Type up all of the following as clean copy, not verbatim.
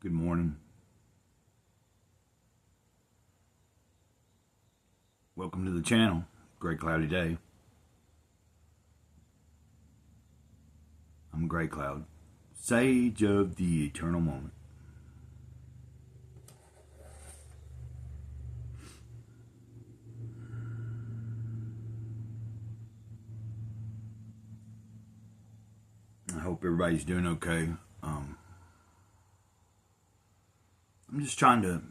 Good morning. Welcome to the channel. Great cloudy day. I'm Gray Cloud, sage of the eternal moment. I hope everybody's doing okay. I'm just trying to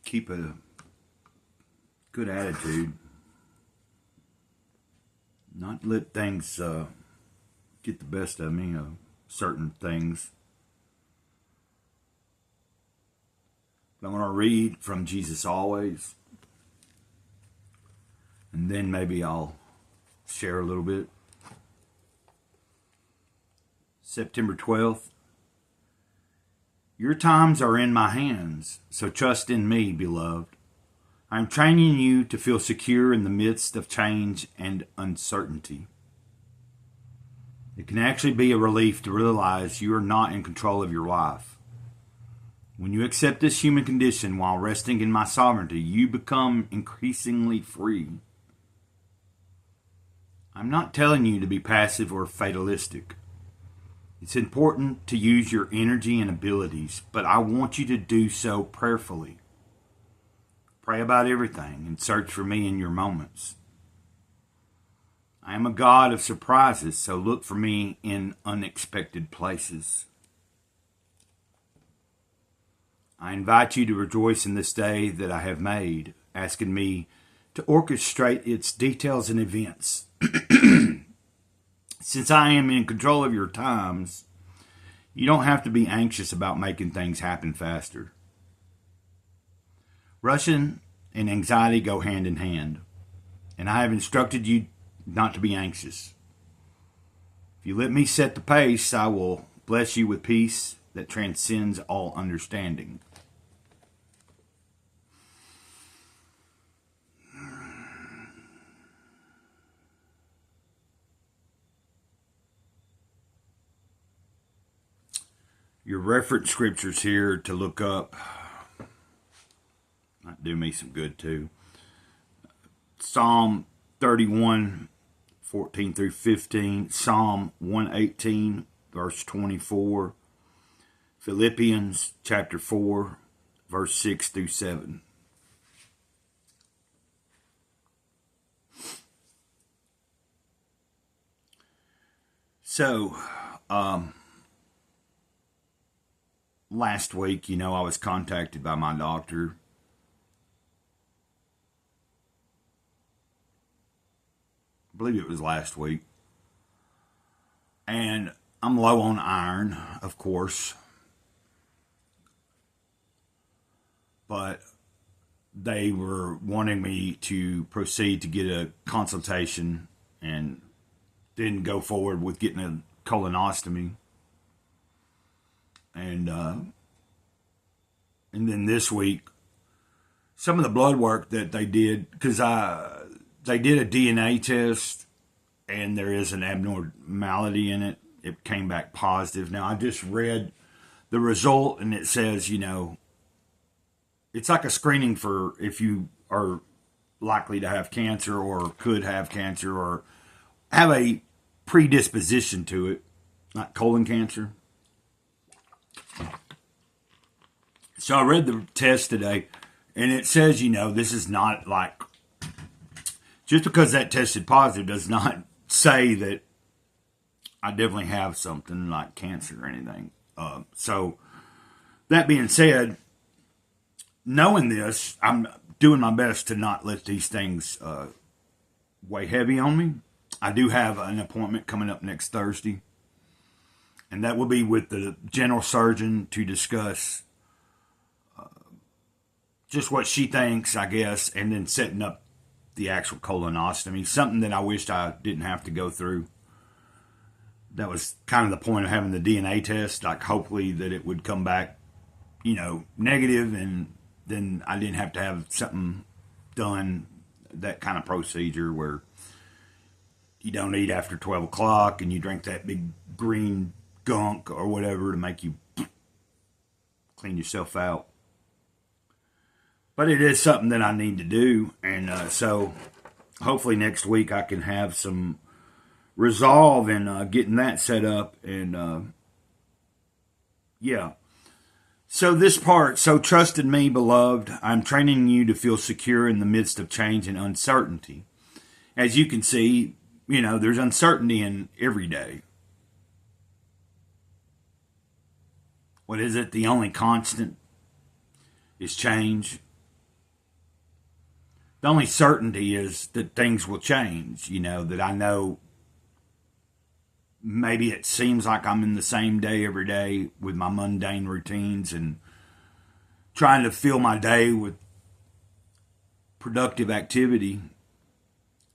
keep a good attitude, not let things get the best of me, certain things. But I'm going to read from Jesus Always, and then maybe I'll share a little bit. September 12th. Your times are in my hands, so trust in me, beloved. I'm training you to feel secure in the midst of change and uncertainty. It can actually be a relief to realize you are not in control of your life. When you accept this human condition while resting in my sovereignty, you become increasingly free. I'm not telling you to be passive or fatalistic. It's important to use your energy and abilities, but I want you to do so prayerfully. Pray about everything and search for me in your moments. I am a God of surprises, so look for me in unexpected places. I invite you to rejoice in this day that I have made, asking me to orchestrate its details and events. Since I am in control of your times, you don't have to be anxious about making things happen faster. Rushing and anxiety go hand in hand, and I have instructed you not to be anxious. If you let me set the pace, I will bless you with peace that transcends all understanding. Your reference scriptures here to look up might do me some good too. Psalm 31, 14 through 15. Psalm 118, verse 24. Philippians chapter 4, verse 6 through 7. So, last week, I was contacted by my doctor. I believe it was last week. And I'm low on iron, of course. But they were wanting me to proceed to get a consultation and then go forward with getting a colonostomy. And then this week, some of the blood work that they did, because they did a DNA test, and there is an abnormality in it. It came back positive. Now, I just read the result, and it says, it's like a screening for if you are likely to have cancer or could have cancer or have a predisposition to it, not colon cancer. So I read the test today, and it says, this is not like, just because that tested positive does not say that I definitely have something like cancer or anything. So that being said, knowing this, I'm doing my best to not let these things weigh heavy on me. I do have an appointment coming up next Thursday, and that will be with the general surgeon to discuss just what she thinks, I guess, and then setting up the actual colonostomy, something that I wished I didn't have to go through. That was kind of the point of having the DNA test, like hopefully that it would come back, negative, and then I didn't have to have something done, that kind of procedure where you don't eat after 12 o'clock and you drink that big green gunk or whatever to make you clean yourself out. But it is something that I need to do. And so hopefully next week I can have some resolve in getting that set up. And yeah. So this part, so trust in me, beloved. I'm training you to feel secure in the midst of change and uncertainty. As you can see, there's uncertainty in every day. What is it? The only constant is change. The only certainty is that things will change, that I know maybe it seems like I'm in the same day every day with my mundane routines and trying to fill my day with productive activity,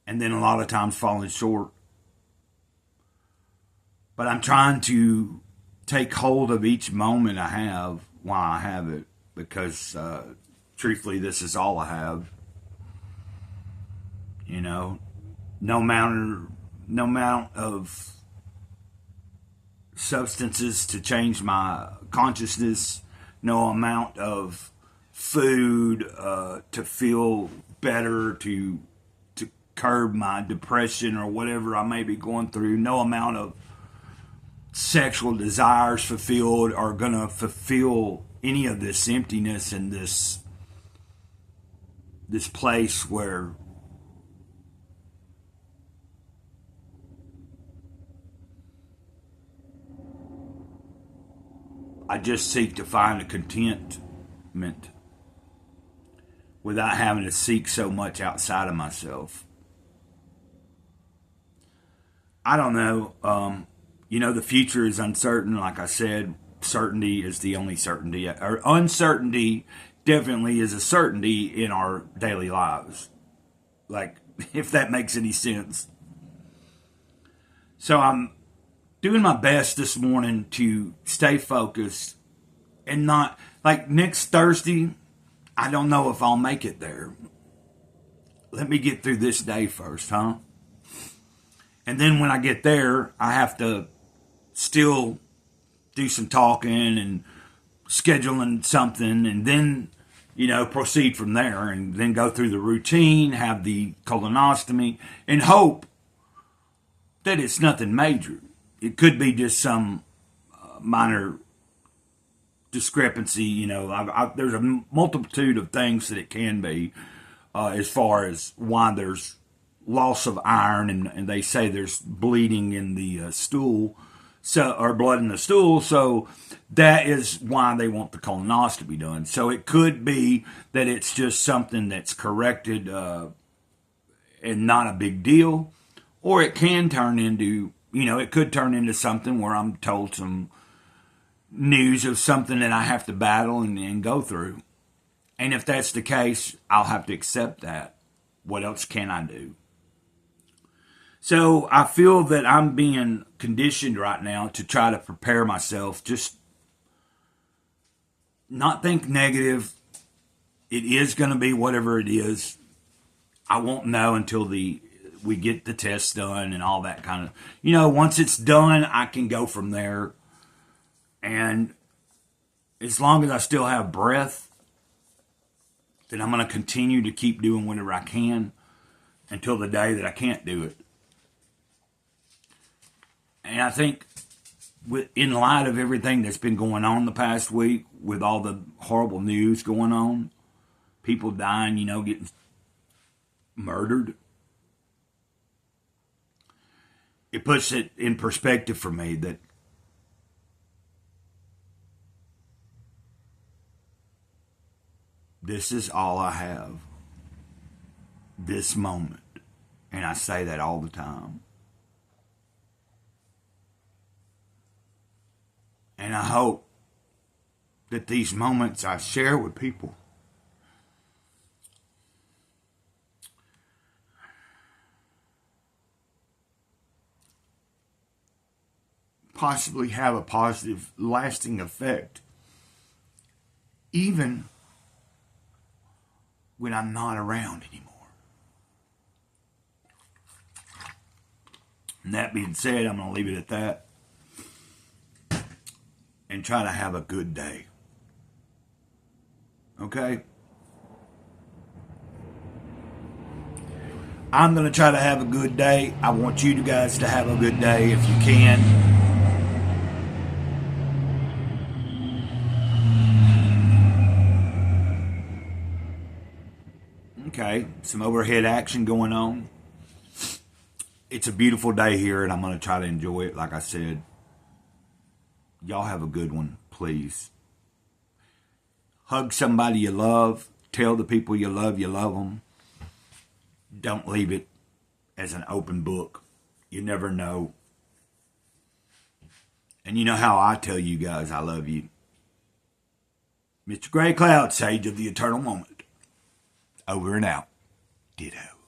and then a lot of times falling short. But I'm trying to take hold of each moment I have while I have it, because truthfully, this is all I have. No amount of substances to change my consciousness, no amount of food to feel better, to curb my depression or whatever I may be going through, no amount of sexual desires fulfilled are going to fulfill any of this emptiness and this place where I just seek to find a contentment without having to seek so much outside of myself. I don't know. The future is uncertain. Like I said, certainty is the only certainty. Or uncertainty definitely is a certainty in our daily lives. Like, if that makes any sense. So I'm doing my best this morning to stay focused and not, like next Thursday, I don't know if I'll make it there. Let me get through this day first, huh? And then when I get there, I have to still do some talking and scheduling something, and then, proceed from there, and then go through the routine, have the colonoscopy, and hope that it's nothing major. It could be just some minor discrepancy. There's a multitude of things that it can be as far as why there's loss of iron, and they say there's bleeding in the stool, or blood in the stool. So that is why they want the colonoscopy done. So it could be that it's just something that's corrected and not a big deal, or it can turn into, it could turn into something where I'm told some news of something that I have to battle and go through. And if that's the case, I'll have to accept that. What else can I do? So I feel that I'm being conditioned right now to try to prepare myself, just not think negative. It is going to be whatever it is. I won't know until we get the test done and all that kind of, once it's done, I can go from there. And as long as I still have breath, then I'm going to continue to keep doing whatever I can until the day that I can't do it. And I think in light of everything that's been going on the past week, with all the horrible news going on, people dying, getting murdered, it puts it in perspective for me that this is all I have, this moment. And I say that all the time. And I hope that these moments I share with people possibly have a positive, lasting effect, even when I'm not around anymore. And that being said, I'm going to leave it at that and try to have a good day. Okay? I'm going to try to have a good day. I want you guys to have a good day if you can. Okay, some overhead action going on. It's a beautiful day here, and I'm going to try to enjoy it, like I said. Y'all have a good one, please. Hug somebody you love. Tell the people you love them. Don't leave it as an open book. You never know. And you know how I tell you guys I love you. Mr. Gray Cloud, Sage of the Eternal Moment. Over and out. Ditto.